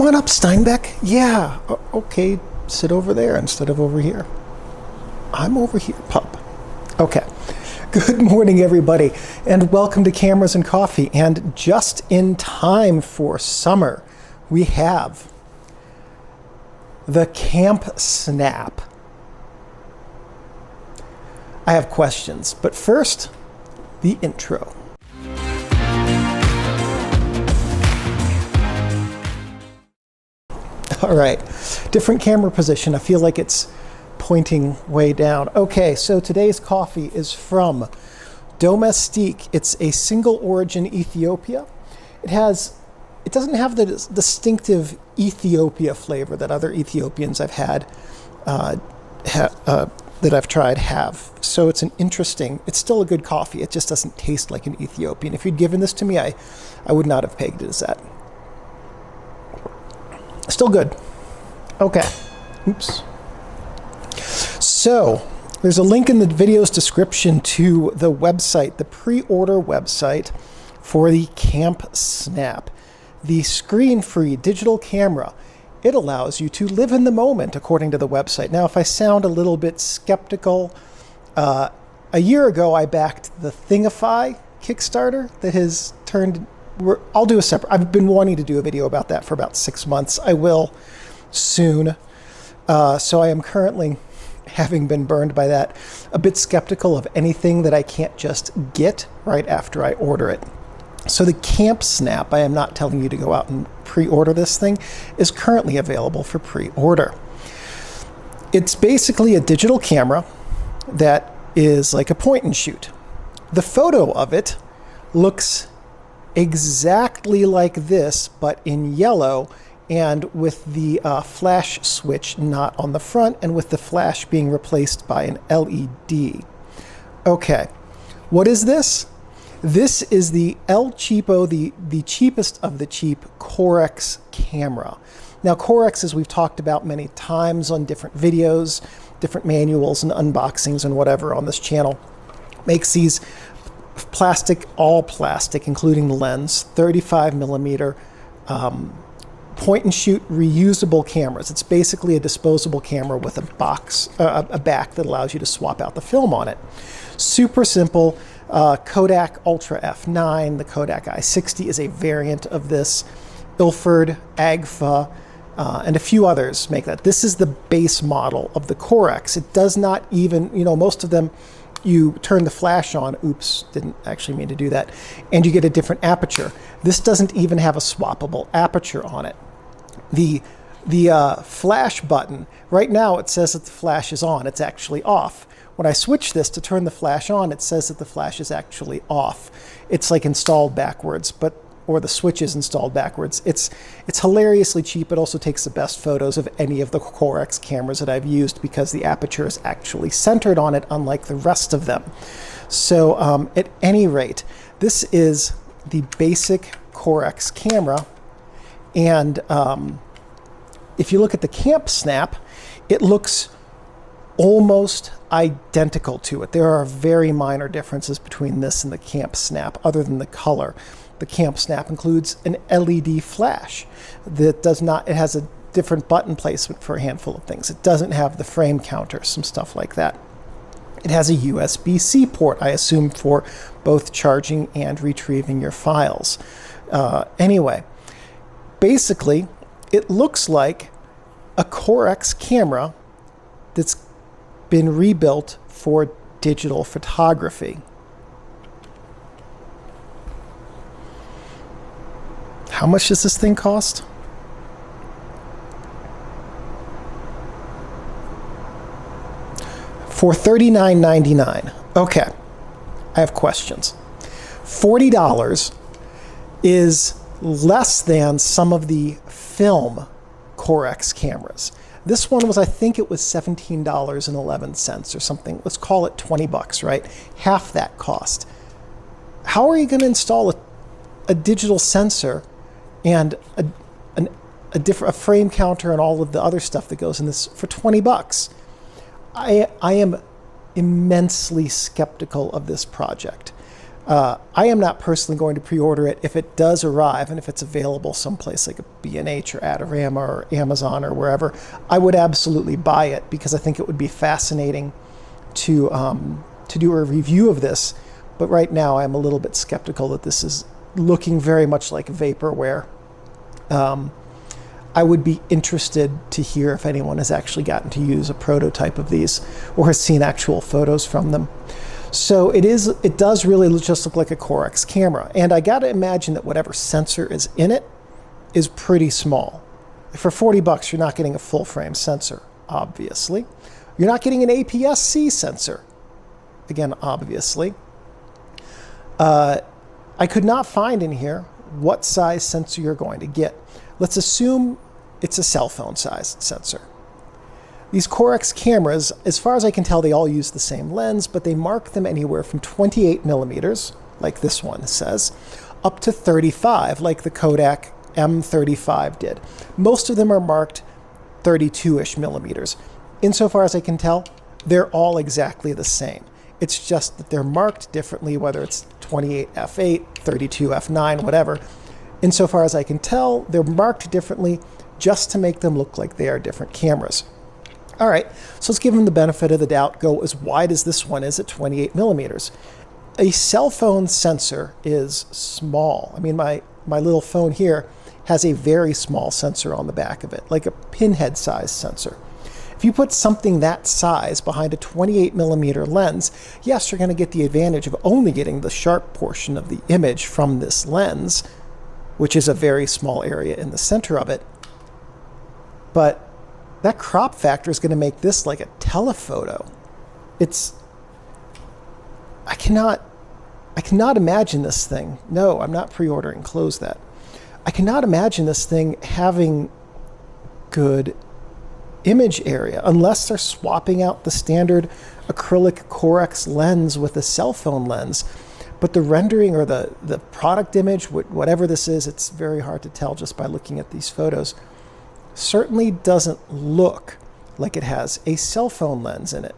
Come on up, Steinbeck. Yeah, okay, sit over there instead of over here. I'm over here, pup. Okay. Good morning, everybody, and welcome to Cameras and Coffee. And just in time for summer, we have the Camp Snap. I have questions, but first, the intro. All right, different camera position. I feel like it's pointing way down. Okay, so today's coffee is from Domestique. It's a single origin Ethiopia. It doesn't have the distinctive Ethiopia flavor that other Ethiopians I've had that I've tried have. So it's it's still a good coffee. It just doesn't taste like an Ethiopian. If you'd given this to me, I would not have pegged it as that. Still good. Okay. Oops. So there's a link in the video's description to the website, the pre-order website for the Camp Snap, the screen-free digital camera. It allows you to live in the moment, according to the website. Now, if I sound a little bit skeptical, a year ago I backed the Thingify Kickstarter that has turned. I'll do a separate. I've been wanting to do a video about that for about 6 months. I will soon. So I am currently, having been burned by that, a bit skeptical of anything that I can't just get right after I order it. So the Camp Snap, I am not telling you to go out and pre-order this thing, is currently available for pre-order. It's basically a digital camera that is like a point and shoot. The photo of it looks exactly like this, but in yellow and with the flash switch not on the front and with the flash being replaced by an LED. Okay, what is this? This is the El Cheapo, the cheapest of the cheap Corex camera. Now, Corex, as we've talked about many times on different videos, different manuals and unboxings and whatever on this channel, makes these all plastic, including the lens, 35 millimeter point and shoot reusable cameras. It's basically a disposable camera with a back that allows you to swap out the film on it. Super simple. Kodak Ultra F9, the Kodak i60 is a variant of this. Ilford, Agfa, and a few others make that. This is the base model of the Corex. It does not even, most of them, you turn the flash on, oops, didn't actually mean to do that, and you get a different aperture. This doesn't even have a swappable aperture on it. The flash button, right now it says that the flash is on, it's actually off. When I switch this to turn the flash on, it says that the flash is actually off. It's like installed backwards, or the switch is installed backwards. It's hilariously cheap. It also takes the best photos of any of the Corex cameras that I've used because the aperture is actually centered on it, unlike the rest of them. So at any rate, this is the basic Corex camera. And if you look at the Camp Snap, it looks almost identical to it. There are very minor differences between this and the Camp Snap, other than the color. The Camp Snap includes an LED flash that it has a different button placement for a handful of things. It doesn't have the frame counter, some stuff like that. It has a USB-C port, I assume, for both charging and retrieving your files. Anyway, basically, it looks like a Corex camera that's been rebuilt for digital photography. How much does this thing cost? For $39.99. Okay, I have questions. $40 is less than some of the film Corex cameras. This one was, I think it was $17.11 or something. Let's call it 20 bucks, right? Half that cost. How are you going to install a digital sensor and a frame counter and all of the other stuff that goes in this for 20 bucks? I am immensely skeptical of this project. I am not personally going to pre-order it. If it does arrive and if it's available someplace like a B&H or Adorama or Amazon or wherever, I would absolutely buy it because I think it would be fascinating to do a review of this. But right now I'm a little bit skeptical that this is looking very much like vaporware. I would be interested to hear if anyone has actually gotten to use a prototype of these or has seen actual photos from them. So it does really just look like a Corex camera. And I got to imagine that whatever sensor is in it is pretty small. For 40 bucks, you're not getting a full frame sensor, obviously. You're not getting an APS-C sensor, again, obviously. I could not find in here what size sensor you're going to get. Let's assume it's a cell phone size sensor. These Corex cameras, as far as I can tell, they all use the same lens, but they mark them anywhere from 28 millimeters, like this one says, up to 35, like the Kodak M35 did. Most of them are marked 32-ish millimeters. Insofar as I can tell, they're all exactly the same. It's just that they're marked differently, whether it's 28 f8, 32 f9, whatever. Insofar as I can tell, they're marked differently just to make them look like they are different cameras. All right, so let's give them the benefit of the doubt, go as wide as this one is at 28 millimeters. A cell phone sensor is small. I mean, my little phone here has a very small sensor on the back of it, like a pinhead size sensor. If you put something that size behind a 28 millimeter lens, yes, you're going to get the advantage of only getting the sharp portion of the image from this lens, which is a very small area in the center of it. But that crop factor is going to make this like a telephoto. I cannot imagine this thing. No, I'm not pre-ordering. Close that. I cannot imagine this thing having good image area unless they're swapping out the standard acrylic Corex lens with a cell phone lens. But the rendering or the product image, whatever this is, it's very hard to tell just by looking at these photos, certainly doesn't look like it has a cell phone lens in it.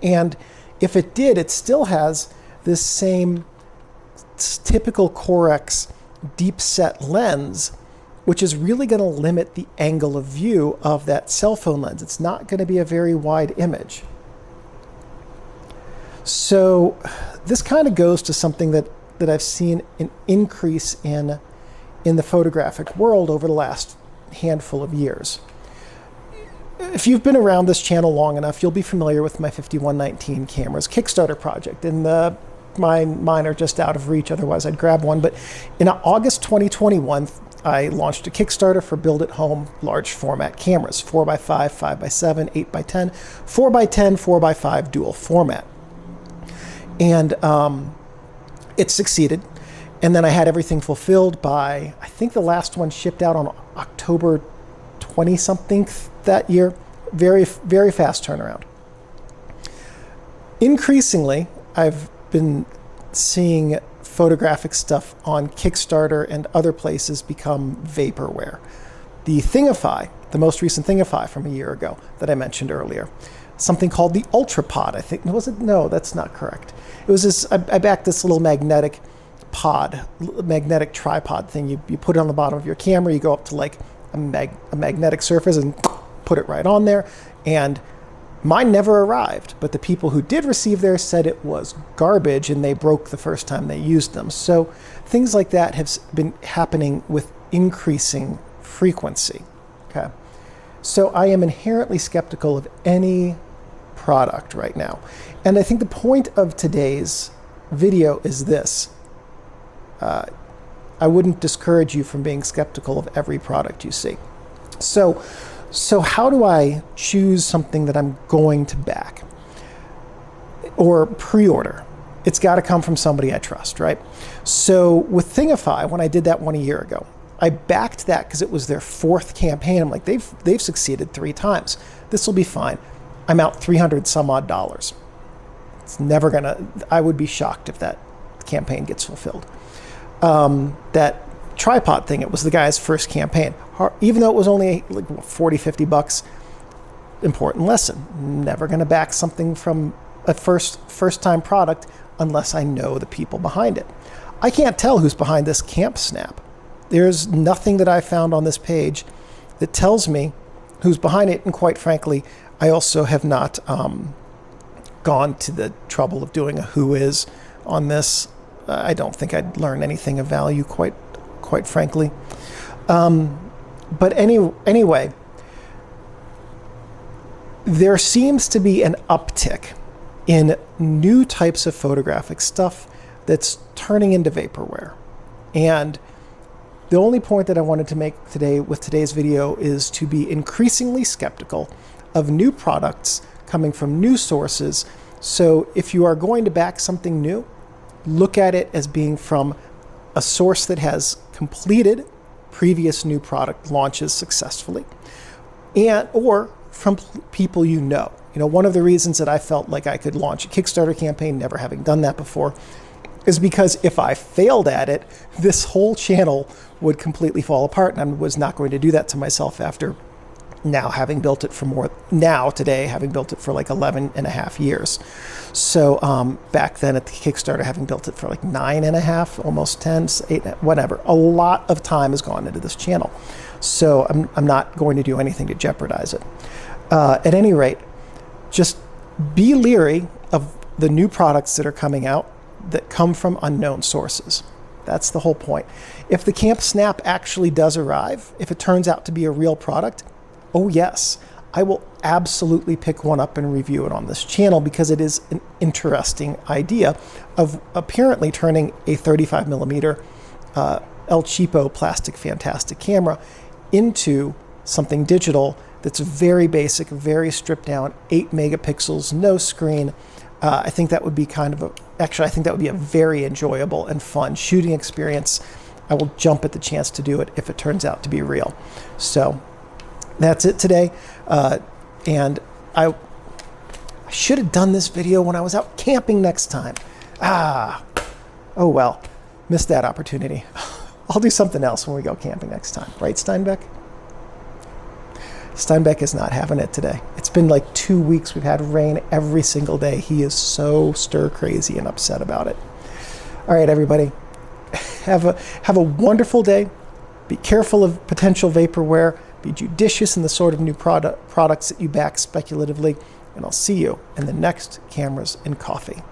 And if it did, it still has this same typical Corex deep set lens, which is really going to limit the angle of view of that cell phone lens. It's not going to be a very wide image. So this kind of goes to something that I've seen an increase in the photographic world over the last handful of years. If you've been around this channel long enough, you'll be familiar with my 5119 cameras Kickstarter project, and mine are just out of reach, otherwise I'd grab one. But in August 2021, I launched a Kickstarter for build-at-home large format cameras, 4x5, 5x7, 8x10, 4x10, 4x5 dual format. And it succeeded. And then I had everything fulfilled by, I think the last one shipped out on October 20-something that year. Very, very fast turnaround. Increasingly, I've been seeing photographic stuff on Kickstarter and other places become vaporware. The Thingify, the most recent Thingify from a year ago that I mentioned earlier, something called the Ultrapod, I think. Was it? No, that's not correct. It was this, I backed this little magnetic tripod thing. You put it on the bottom of your camera, you go up to like a magnetic surface and put it right on there. And mine never arrived, but the people who did receive theirs said it was garbage and they broke the first time they used them. So things like that have been happening with increasing frequency. Okay. So I am inherently skeptical of any product right now. And I think the point of today's video is this. I wouldn't discourage you from being skeptical of every product you see. So how do I choose something that I'm going to back or pre-order? It's got to come from somebody I trust, right? So with Thingify, when I did that one a year ago, I backed that because it was their fourth campaign. I'm like, they've succeeded 3 times. This will be fine. I'm out $300 some odd. It's never gonna. I would be shocked if that campaign gets fulfilled. That tripod thing, it was the guy's first campaign. Even though it was only like $40-50, important lesson. Never going to back something from a first time product unless I know the people behind it. I can't tell who's behind this camp snap. There's nothing that I found on this page that tells me who's behind it, and quite frankly, I also have not gone to the trouble of doing a who is on this. I don't think I'd learn anything of value, quite frankly. But anyway, there seems to be an uptick in new types of photographic stuff that's turning into vaporware. And the only point that I wanted to make today with today's video is to be increasingly skeptical of new products coming from new sources. So if you are going to back something new, look at it as being from a source that has completed previous new product launches successfully, or from people you know. You know, one of the reasons that I felt like I could launch a Kickstarter campaign, never having done that before, is because if I failed at it, this whole channel would completely fall apart, and I was not going to do that to myself after now having built it for today having built it for like 11 and a half years. So back then at the Kickstarter, having built it for like 9 and a half, almost 10, 8, whatever. A lot of time has gone into this channel. So I'm not going to do anything to jeopardize it. At any rate, just be leery of the new products that are coming out that come from unknown sources. That's the whole point. If the Camp Snap actually does arrive, if it turns out to be a real product, oh yes, I will absolutely pick one up and review it on this channel, because it is an interesting idea of apparently turning a 35 millimeter El Cheapo plastic fantastic camera into something digital that's very basic, very stripped down, 8 megapixels, no screen. I think that would be I think that would be a very enjoyable and fun shooting experience. I will jump at the chance to do it if it turns out to be real. So that's it today. And I should have done this video when I was out camping next time. Oh well, missed that opportunity. I'll do something else when we go camping next time. Right, Steinbeck? Steinbeck is not having it today. It's been like 2 weeks. We've had rain every single day. He is so stir crazy and upset about it. All right, everybody. Have a wonderful day. Be careful of potential vaporware. Be judicious in the sort of new products that you back speculatively. And I'll see you in the next Cameras and Coffee.